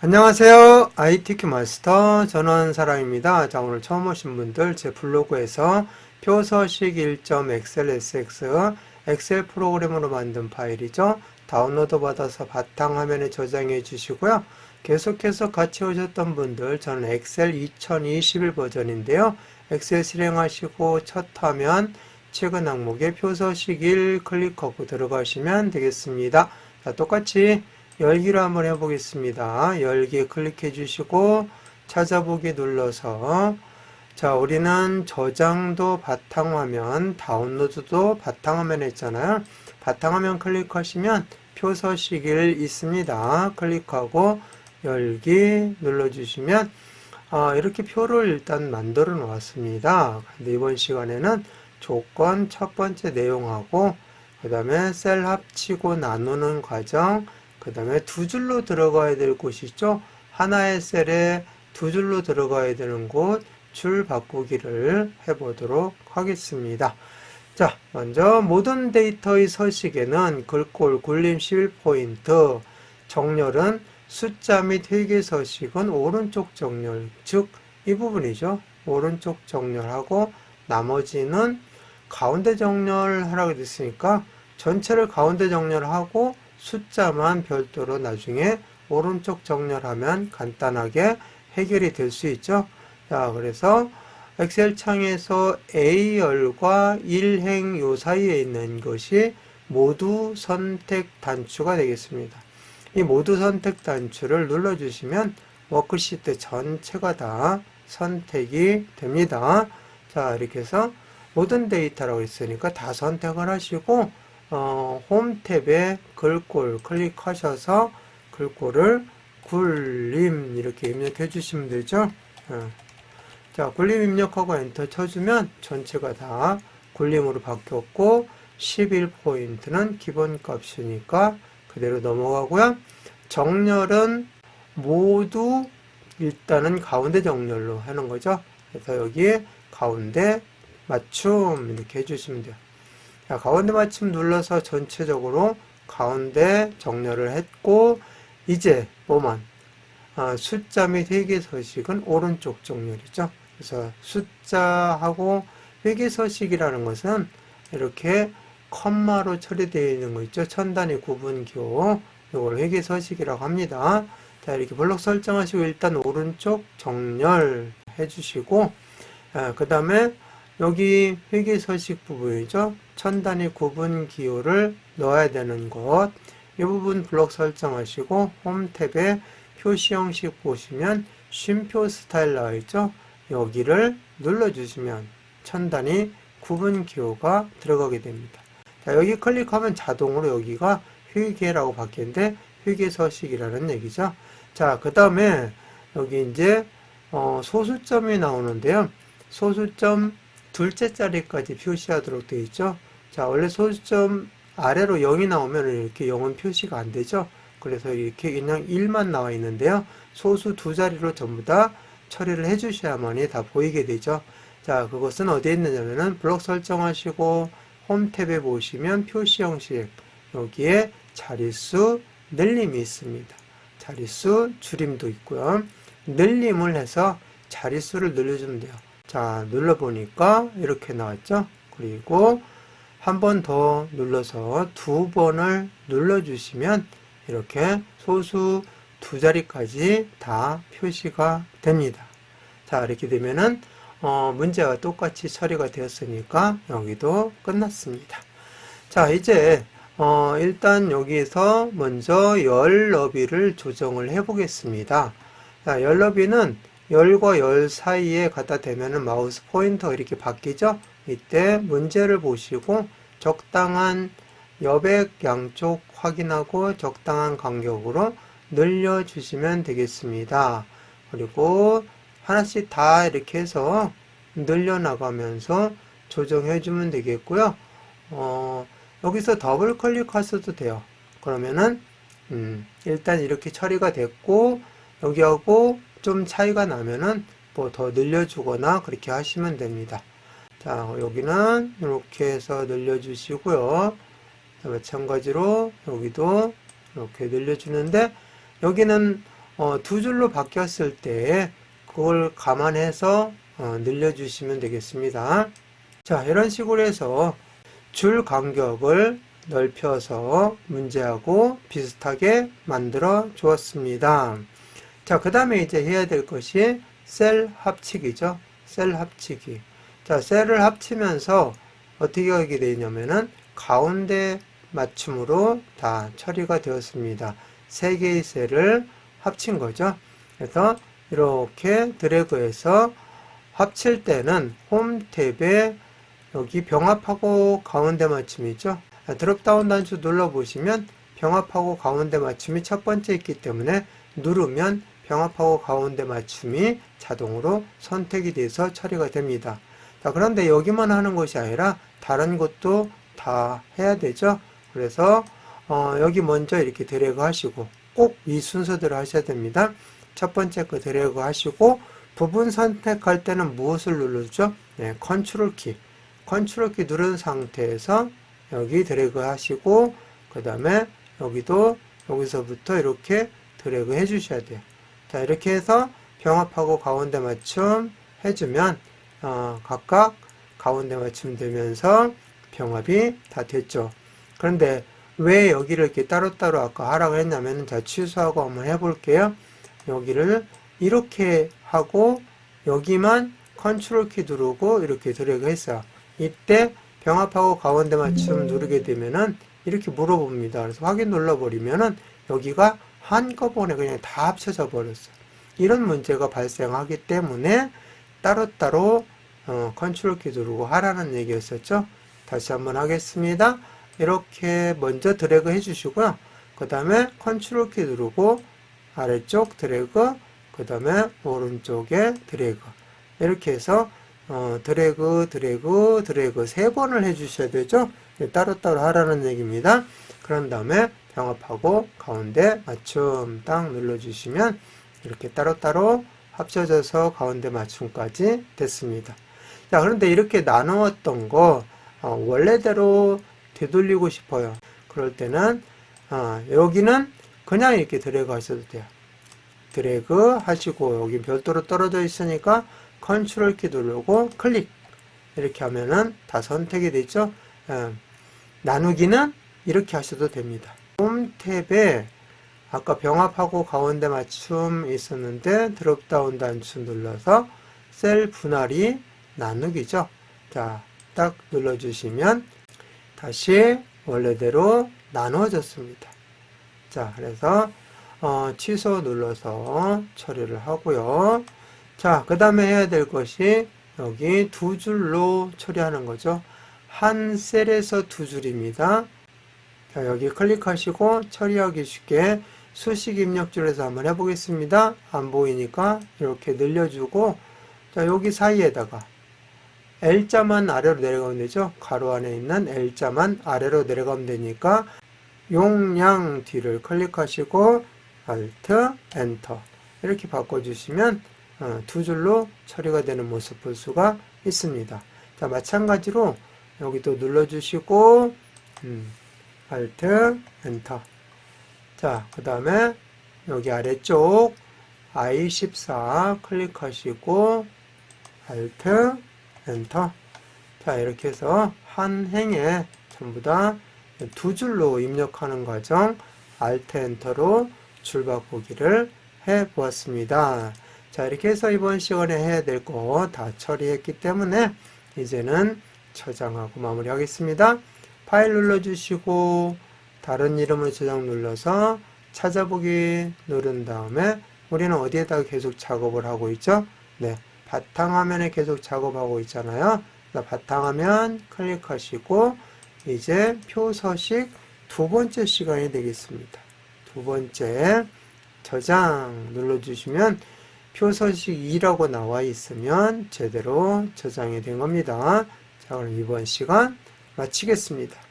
안녕하세요. ITQ 마스터 전원사랑입니다. 자, 오늘 처음 오신 분들 제 블로그에서 표서식 1.xlsx 엑셀 프로그램으로 만든 파일이죠. 다운로드 받아서 바탕화면에 저장해 주시고요. 계속해서 같이 오셨던 분들, 저는 엑셀 2021 버전인데요. 엑셀 실행하시고 첫 화면 최근 항목에 표서식 1 클릭하고 들어가시면 되겠습니다. 자, 똑같이 열기로 한번 해보겠습니다. 열기 클릭해 주시고 찾아보기 눌러서, 자, 우리는 저장도 바탕화면, 다운로드도 바탕화면 했잖아요. 바탕화면 클릭하시면 표서식 1 있습니다. 클릭하고 열기 눌러주시면 이렇게 표를 일단 만들어 놓았습니다. 근데 이번 시간에는 조건 첫 번째 내용하고 그 다음에 셀 합치고 나누는 과정, 그 다음에 두 줄로 들어가야 될 곳이 있죠. 하나의 셀에 두 줄로 들어가야 되는 곳, 줄 바꾸기를 해보도록 하겠습니다. 자, 먼저 모든 데이터의 서식에는 글꼴, 굴림 11포인트, 정렬은 숫자 및 회계 서식은 오른쪽 정렬, 즉 이 부분이죠. 오른쪽 정렬하고 나머지는 가운데 정렬하라고 됐으니까 전체를 가운데 정렬하고 숫자만 별도로 나중에 오른쪽 정렬하면 간단하게 해결이 될 수 있죠. 자, 그래서 엑셀 창에서 A열과 1행 요 사이에 있는 것이 모두 선택 단추가 되겠습니다. 이 모두 선택 단추를 눌러주시면 워크시트 전체가 다 선택이 됩니다. 자, 이렇게 해서 모든 데이터라고 있으니까 다 선택을 하시고 홈 탭에 글꼴 클릭하셔서 글꼴을 굴림 이렇게 입력해 주시면 되죠. 자, 굴림 입력하고 엔터 쳐주면 전체가 다 굴림으로 바뀌었고 11포인트는 기본값이니까 그대로 넘어가고요. 정렬은 모두 일단은 가운데 정렬로 하는 거죠. 그래서 여기에 가운데 맞춤 이렇게 해주시면 돼요. 자, 가운데 맞춤 눌러서 전체적으로 가운데 정렬을 했고 이제 뭐만 숫자 및 회계 서식은 오른쪽 정렬이죠. 그래서 숫자하고 회계 서식이라는 것은 이렇게 컴마로 처리되어 있는 거 있죠. 천 단위 구분기호, 이걸 회계 서식이라고 합니다. 자, 이렇게 블록 설정하시고 일단 오른쪽 정렬 해주시고 그 다음에 여기 회계 서식 부분이죠. 천 단위 구분 기호를 넣어야 되는 것. 이 부분 블록 설정하시고 홈 탭에 표시 형식 보시면 쉼표 스타일 나와 있죠. 여기를 눌러주시면 천 단위 구분 기호가 들어가게 됩니다. 자, 여기 클릭하면 자동으로 여기가 회계라고 바뀌는데 회계 서식이라는 얘기죠. 자, 그 다음에 여기 이제 소수점이 나오는데요. 소수점 둘째 자리까지 표시하도록 되어 있죠. 자, 원래 소수점 아래로 0이 나오면 이렇게 0은 표시가 안 되죠. 그래서 이렇게 그냥 1만 나와 있는데요. 소수 두 자리로 전부 다 처리를 해 주셔야만이 다 보이게 되죠. 자, 그것은 어디에 있느냐면은 블록 설정하시고 홈 탭에 보시면 표시 형식, 여기에 자릿수 늘림이 있습니다. 자릿수 줄임도 있고요. 늘림을 해서 자릿수를 늘려주면 돼요. 자, 눌러보니까 이렇게 나왔죠. 그리고 한 번 더 눌러서 두 번을 눌러주시면 이렇게 소수 두 자리까지 다 표시가 됩니다. 자, 이렇게 되면은 문제와 똑같이 처리가 되었으니까 여기도 끝났습니다. 자, 이제 일단 여기에서 먼저 열 너비를 조정을 해 보겠습니다. 자, 열 너비는 열과 열 사이에 갖다 대면은 마우스 포인터 이렇게 바뀌죠. 이때 문제를 보시고 적당한 여백 양쪽 확인하고 적당한 간격으로 늘려주시면 되겠습니다. 그리고 하나씩 다 이렇게 해서 늘려나가면서 조정해주면 되겠고요. 여기서 더블 클릭하셔도 돼요. 그러면은 일단 이렇게 처리가 됐고 여기하고 좀 차이가 나면은 뭐 더 늘려주거나 그렇게 하시면 됩니다. 자, 여기는 이렇게 해서 늘려주시고요. 마찬가지로 여기도 이렇게 늘려주는데 여기는 두 줄로 바뀌었을 때 그걸 감안해서 늘려주시면 되겠습니다. 자, 이런 식으로 해서 줄 간격을 넓혀서 문제하고 비슷하게 만들어 주었습니다. 자, 그 다음에 이제 해야 될 것이 셀 합치기죠. 셀 합치기. 자, 셀을 합치면서 어떻게 하게 되냐면은 가운데 맞춤으로 다 처리가 되었습니다. 세 개의 셀을 합친 거죠. 그래서 이렇게 드래그해서 합칠 때는 홈 탭에 여기 병합하고 가운데 맞춤이죠. 드롭다운 단추 눌러보시면 병합하고 가운데 맞춤이 첫 번째 있기 때문에 누르면 병합하고 가운데 맞춤이 자동으로 선택이 돼서 처리가 됩니다. 자, 그런데 여기만 하는 것이 아니라 다른 것도 다 해야 되죠. 그래서 여기 먼저 이렇게 드래그 하시고 꼭 이 순서대로 하셔야 됩니다. 첫 번째 거 드래그 하시고 부분 선택할 때는 무엇을 누르죠? 네, 컨트롤 키. 컨트롤 키 누른 상태에서 여기 드래그 하시고 그 다음에 여기도 여기서부터 이렇게 드래그 해 주셔야 돼요. 자, 이렇게 해서 병합하고 가운데 맞춤 해주면 각각 가운데 맞춤 되면서 병합이 다 됐죠. 그런데 왜 여기를 이렇게 따로따로 아까 하라고 했냐면, 자, 취소하고 한번 해볼게요. 여기를 이렇게 하고 여기만 컨트롤 키 누르고 이렇게 드래그 했어요. 이때 병합하고 가운데 맞춤 누르게 되면은 이렇게 물어봅니다. 그래서 확인 눌러버리면은 여기가 한꺼번에 그냥 다 합쳐져 버렸어요. 이런 문제가 발생하기 때문에 따로따로 컨트롤 키 누르고 하라는 얘기였었죠. 다시 한번 하겠습니다. 이렇게 먼저 드래그 해주시고요. 그 다음에 컨트롤 키 누르고 아래쪽 드래그, 그 다음에 오른쪽에 드래그. 이렇게 해서 드래그, 드래그, 드래그 세 번을 해주셔야 되죠. 따로따로 하라는 얘기입니다. 그런 다음에 병합하고 가운데 맞춤 딱 눌러주시면 이렇게 따로따로 합쳐져서 가운데 맞춤까지 됐습니다. 자, 그런데 이렇게 나누었던 거 원래대로 되돌리고 싶어요. 그럴 때는 여기는 그냥 이렇게 드래그 하셔도 돼요. 드래그 하시고 여기 별도로 떨어져 있으니까 컨트롤 키 누르고 클릭 이렇게 하면은 다 선택이 되죠. 나누기는 이렇게 하셔도 됩니다. 홈 탭에 아까 병합하고 가운데 맞춤 있었는데 드롭다운 단추 눌러서 셀 분할이 나누기죠. 자, 딱 눌러주시면 다시 원래대로 나누어졌습니다. 자, 그래서 취소 눌러서 처리를 하고요. 자, 그 다음에 해야 될 것이 여기 두 줄로 처리하는 거죠. 한 셀에서 두 줄입니다. 자, 여기 클릭하시고 처리하기 쉽게 수식 입력줄에서 한번 해보겠습니다. 안 보이니까 이렇게 늘려주고, 자, 여기 사이에다가 L자만 아래로 내려가면 되죠. 가로 안에 있는 L자만 아래로 내려가면 되니까 용량 뒤를 클릭하시고 Alt, Enter 이렇게 바꿔주시면 두 줄로 처리가 되는 모습 볼 수가 있습니다. 자, 마찬가지로 여기도 눌러주시고 Alt, Enter. 자, 그 다음에 여기 아래쪽 I14 클릭하시고 Alt, Enter. 자, 이렇게 해서 한 행에 전부 다 두 줄로 입력하는 과정 Alt, Enter로 줄 바꾸기를 해 보았습니다. 자, 이렇게 해서 이번 시간에 해야 될 거 다 처리했기 때문에 이제는 저장하고 마무리하겠습니다. 파일 눌러주시고 다른 이름으로 저장 눌러서 찾아보기 누른 다음에 우리는 어디에다가 계속 작업을 하고 있죠? 네, 바탕화면에 계속 작업하고 있잖아요. 바탕화면 클릭하시고 이제 표서식 두 번째 시간이 되겠습니다. 두 번째 저장 눌러주시면 표서식 2라고 나와 있으면 제대로 저장이 된 겁니다. 자, 그럼 이번 시간 마치겠습니다.